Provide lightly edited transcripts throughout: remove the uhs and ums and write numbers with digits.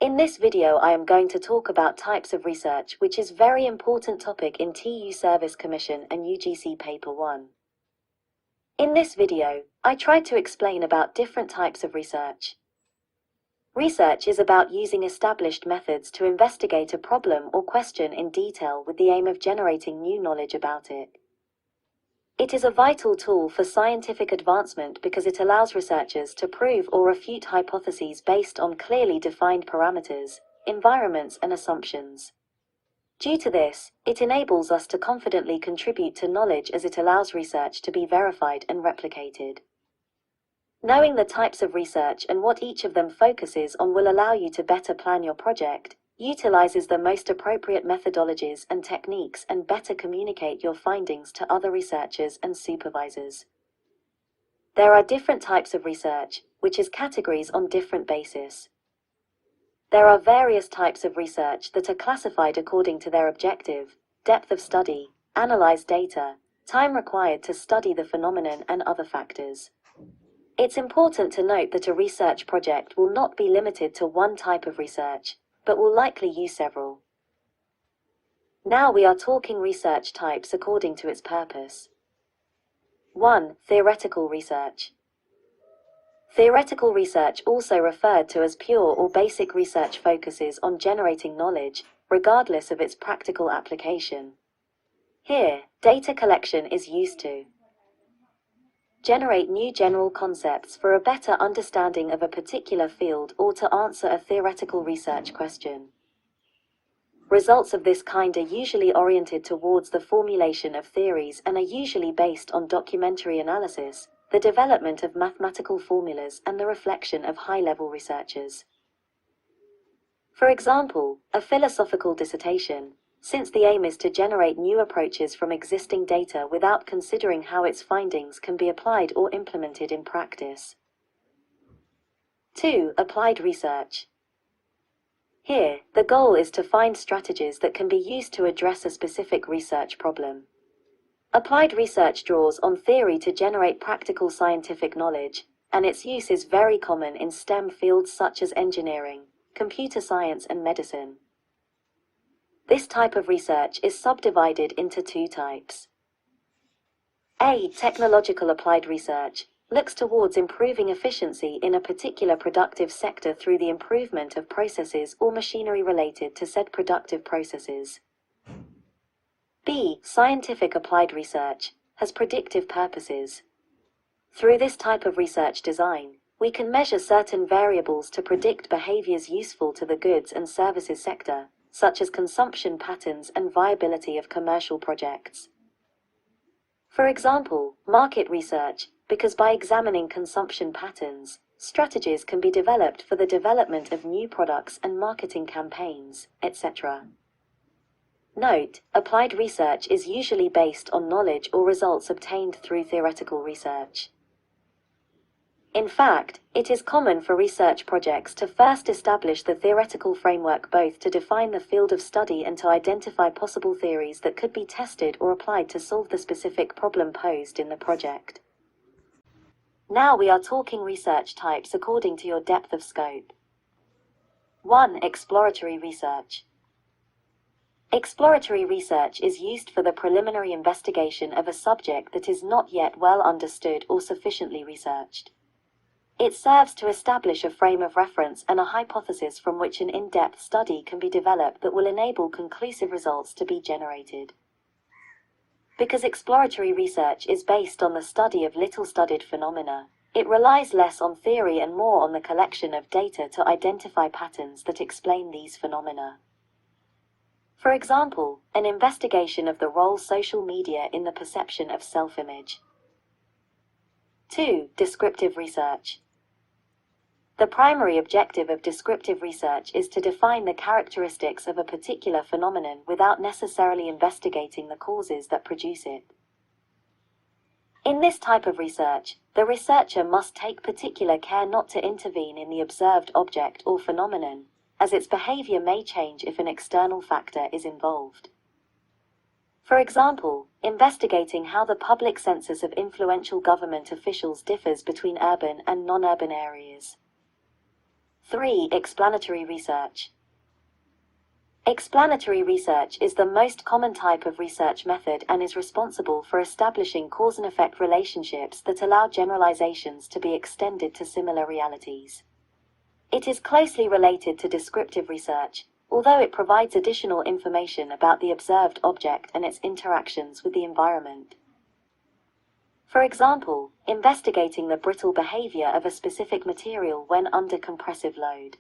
In this video I am going to talk about types of research, which is very important topic in TU Service Commission and UGC Paper 1. In this video, I tried to explain about different types of research. Research is about using established methods to investigate a problem or question in detail with the aim of generating new knowledge about it. It is a vital tool for scientific advancement because it allows researchers to prove or refute hypotheses based on clearly defined parameters, environments, and assumptions. Due to this, it enables us to confidently contribute to knowledge as it allows research to be verified and replicated. Knowing the types of research and what each of them focuses on will allow you to better plan your project, utilizes the most appropriate methodologies and techniques, and better communicate your findings to other researchers and supervisors. There are different types of research, which is categories on different basis. There are various types of research that are classified according to their objective, depth of study, analyzed data, time required to study the phenomenon, and other factors. It's important to note that a research project will not be limited to one type of research, but will likely use several. Now we are talking research types according to its purpose. 1. Theoretical research. Theoretical research, also referred to as pure or basic research, focuses on generating knowledge, regardless of its practical application. Here, data collection is used to generate new general concepts for a better understanding of a particular field or to answer a theoretical research question. Results of this kind are usually oriented towards the formulation of theories and are usually based on documentary analysis, the development of mathematical formulas, and the reflection of high-level researchers. For example, a philosophical dissertation, since the aim is to generate new approaches from existing data without considering how its findings can be applied or implemented in practice. 2. Applied research. Here, the goal is to find strategies that can be used to address a specific research problem. Applied research draws on theory to generate practical scientific knowledge, and its use is very common in STEM fields such as engineering, computer science, and medicine. This type of research is subdivided into two types. A. Technological applied research looks towards improving efficiency in a particular productive sector through the improvement of processes or machinery related to said productive processes. B. Scientific applied research has predictive purposes. Through this type of research design, we can measure certain variables to predict behaviors useful to the goods and services sector, such as consumption patterns and viability of commercial projects. For example, market research, because by examining consumption patterns, strategies can be developed for the development of new products and marketing campaigns, etc. Note, applied research is usually based on knowledge or results obtained through theoretical research. In fact, it is common for research projects to first establish the theoretical framework, both to define the field of study and to identify possible theories that could be tested or applied to solve the specific problem posed in the project. Now we are talking research types according to your depth of scope. 1. Exploratory research. Exploratory research is used for the preliminary investigation of a subject that is not yet well understood or sufficiently researched. It serves to establish a frame of reference and a hypothesis from which an in-depth study can be developed that will enable conclusive results to be generated. Because exploratory research is based on the study of little-studied phenomena, it relies less on theory and more on the collection of data to identify patterns that explain these phenomena. For example, an investigation of the role social media in the perception of self-image. 2. Descriptive research. The primary objective of descriptive research is to define the characteristics of a particular phenomenon without necessarily investigating the causes that produce it. In this type of research, the researcher must take particular care not to intervene in the observed object or phenomenon, as its behavior may change if an external factor is involved. For example, investigating how the public census of influential government officials differs between urban and non-urban areas. 3. Explanatory research. Explanatory research is the most common type of research method and is responsible for establishing cause and effect relationships that allow generalizations to be extended to similar realities. It is closely related to descriptive research, although it provides additional information about the observed object and its interactions with the environment. For example, investigating the brittle behavior of a specific material when under compressive load.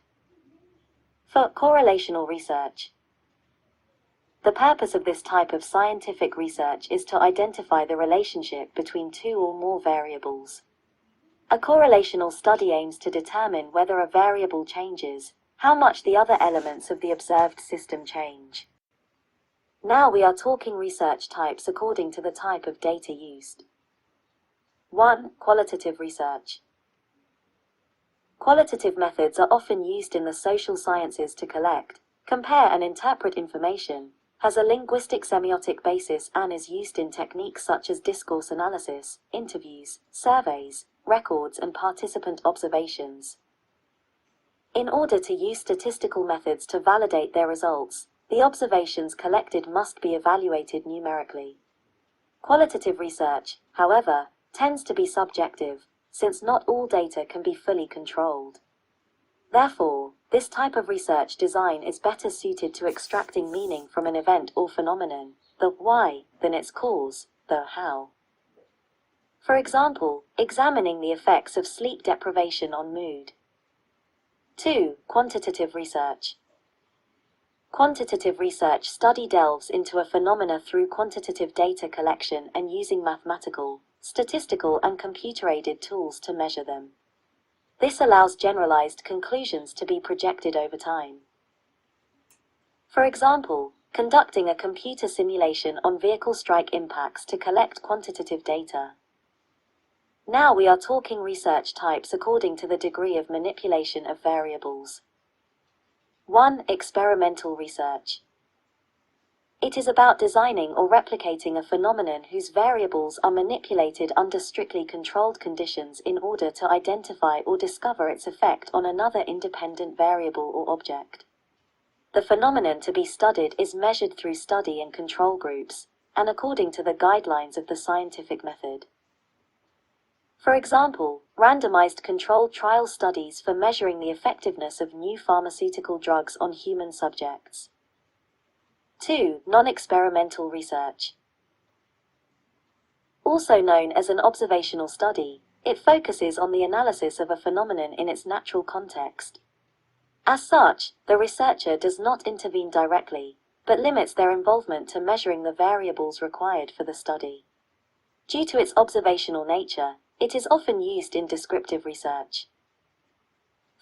For correlational research. The purpose of this type of scientific research is to identify the relationship between two or more variables. A correlational study aims to determine whether a variable changes, how much the other elements of the observed system change. Now we are talking research types according to the type of data used. 1. Qualitative research. Qualitative methods are often used in the social sciences to collect, compare and interpret information, has a linguistic semiotic basis and is used in techniques such as discourse analysis, interviews, surveys, records and participant observations. In order to use statistical methods to validate their results, the observations collected must be evaluated numerically. Qualitative research, however, tends to be subjective, since not all data can be fully controlled. Therefore, this type of research design is better suited to extracting meaning from an event or phenomenon, the why, than its cause, the how. For example, examining the effects of sleep deprivation on mood. 2. Quantitative research. Quantitative research study delves into a phenomena through quantitative data collection and using mathematical, statistical and computer-aided tools to measure them. This allows generalized conclusions to be projected over time. For example, conducting a computer simulation on vehicle strike impacts to collect quantitative data. Now we are talking research types according to the degree of manipulation of variables. 1. Experimental research. It is about designing or replicating a phenomenon whose variables are manipulated under strictly controlled conditions in order to identify or discover its effect on another independent variable or object. The phenomenon to be studied is measured through study and control groups, and according to the guidelines of the scientific method. For example, randomized controlled trial studies for measuring the effectiveness of new pharmaceutical drugs on human subjects. 2. Non-experimental research. Also known as an observational study, it focuses on the analysis of a phenomenon in its natural context. As such, the researcher does not intervene directly, but limits their involvement to measuring the variables required for the study. Due to its observational nature, it is often used in descriptive research.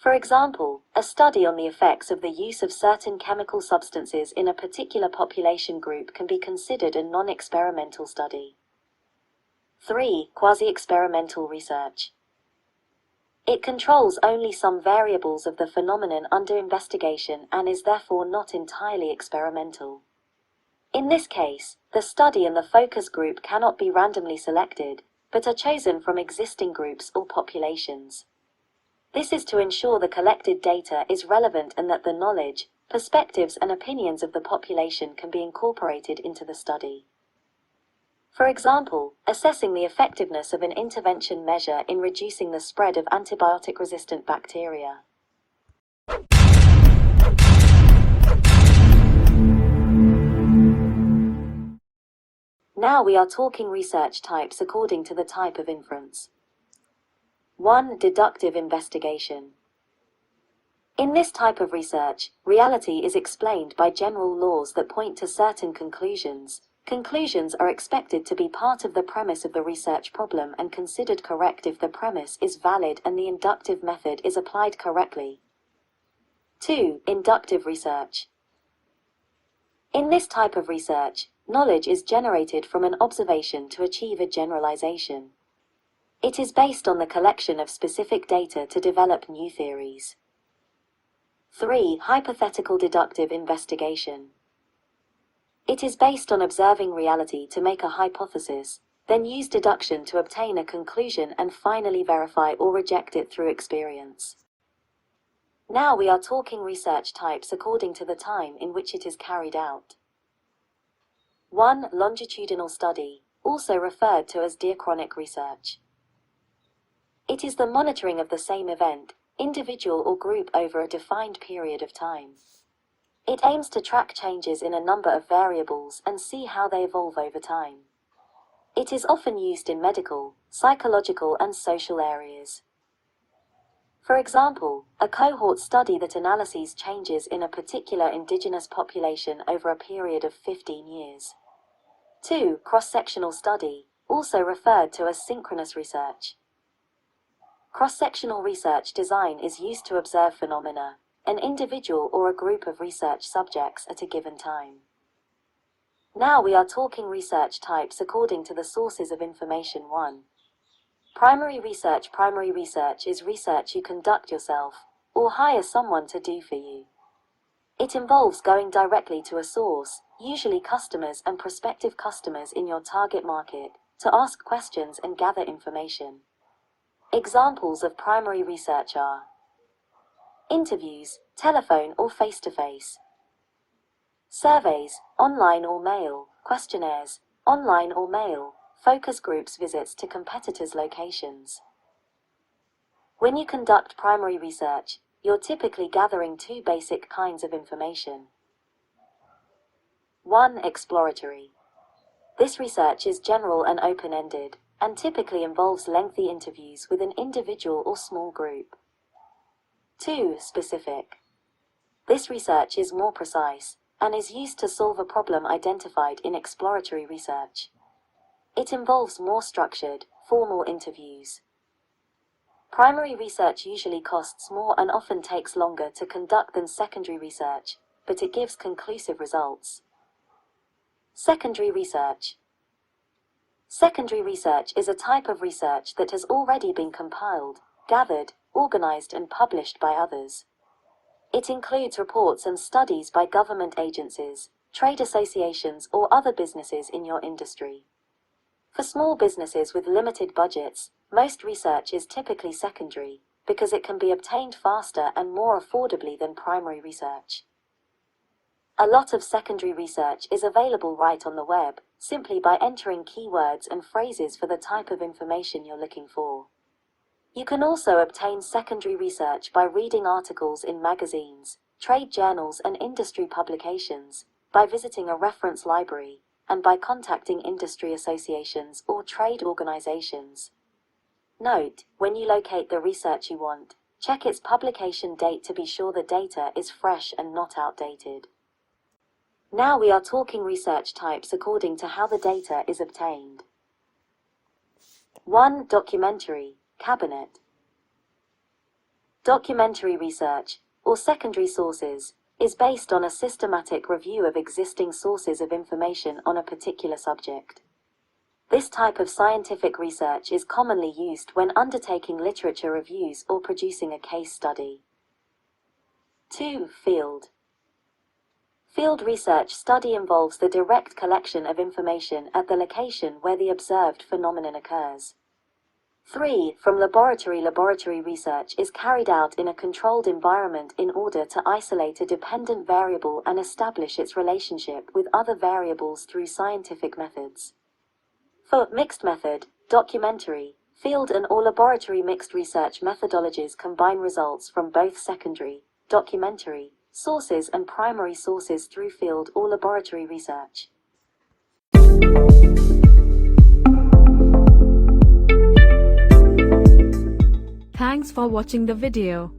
For example, a study on the effects of the use of certain chemical substances in a particular population group can be considered a non-experimental study. 3. Quasi-experimental research. It controls only some variables of the phenomenon under investigation and is therefore not entirely experimental. In this case, the study and the focus group cannot be randomly selected, but are chosen from existing groups or populations. This is to ensure the collected data is relevant and that the knowledge, perspectives and opinions of the population can be incorporated into the study. For example, assessing the effectiveness of an intervention measure in reducing the spread of antibiotic-resistant bacteria. Now we are talking research types according to the type of inference. 1. Deductive investigation. In this type of research, reality is explained by general laws that point to certain conclusions. Conclusions are expected to be part of the premise of the research problem and considered correct if the premise is valid and the inductive method is applied correctly. 2. Inductive research. In this type of research, knowledge is generated from an observation to achieve a generalization. It is based on the collection of specific data to develop new theories. 3. Hypothetical deductive investigation. It is based on observing reality to make a hypothesis, then use deduction to obtain a conclusion and finally verify or reject it through experience. Now we are talking research types according to the time in which it is carried out. 1. Longitudinal study, also referred to as diachronic research. It is the monitoring of the same event, individual or group, over a defined period of time. It aims to track changes in a number of variables and see how they evolve over time. It is often used in medical, psychological, and social areas. For example, a cohort study that analyses changes in a particular indigenous population over a period of 15 years. 2. Cross-sectional study, also referred to as synchronous research. Cross-sectional research design is used to observe phenomena, an individual or a group of research subjects at a given time. Now we are talking research types according to the sources of information. 1. Primary research. Primary research is research you conduct yourself, or hire someone to do for you. It involves going directly to a source, usually customers and prospective customers in your target market, to ask questions and gather information. Examples of primary research are interviews, telephone or face-to-face; surveys, online or mail; questionnaires, online or mail; focus groups; visits to competitors' locations. When you conduct primary research, you're typically gathering two basic kinds of information. 1. Exploratory. This research is general and open-ended, and typically involves lengthy interviews with an individual or small group. 2. Specific. This research is more precise, and is used to solve a problem identified in exploratory research. It involves more structured, formal interviews. Primary research usually costs more and often takes longer to conduct than secondary research, but it gives conclusive results. Secondary research. Secondary research is a type of research that has already been compiled, gathered, organized, and published by others. It includes reports and studies by government agencies, trade associations, or other businesses in your industry. For small businesses with limited budgets, most research is typically secondary, because it can be obtained faster and more affordably than primary research. A lot of secondary research is available right on the web, simply by entering keywords and phrases for the type of information you're looking for. You can also obtain secondary research by reading articles in magazines, trade journals, and industry publications, by visiting a reference library, and by contacting industry associations or trade organizations. Note, when you locate the research you want, check its publication date to be sure the data is fresh and not outdated. Now we are talking research types according to how the data is obtained. 1. Documentary, cabinet. Documentary research, or secondary sources, is based on a systematic review of existing sources of information on a particular subject. This type of scientific research is commonly used when undertaking literature reviews or producing a case study. 2. Field. Field research study involves the direct collection of information at the location where the observed phenomenon occurs. 3. From laboratory. Laboratory research is carried out in a controlled environment in order to isolate a dependent variable and establish its relationship with other variables through scientific methods. 4. Mixed method, documentary, field and or laboratory. Mixed research methodologies combine results from both secondary, documentary, sources and primary sources through field or laboratory research. Thanks for watching the video.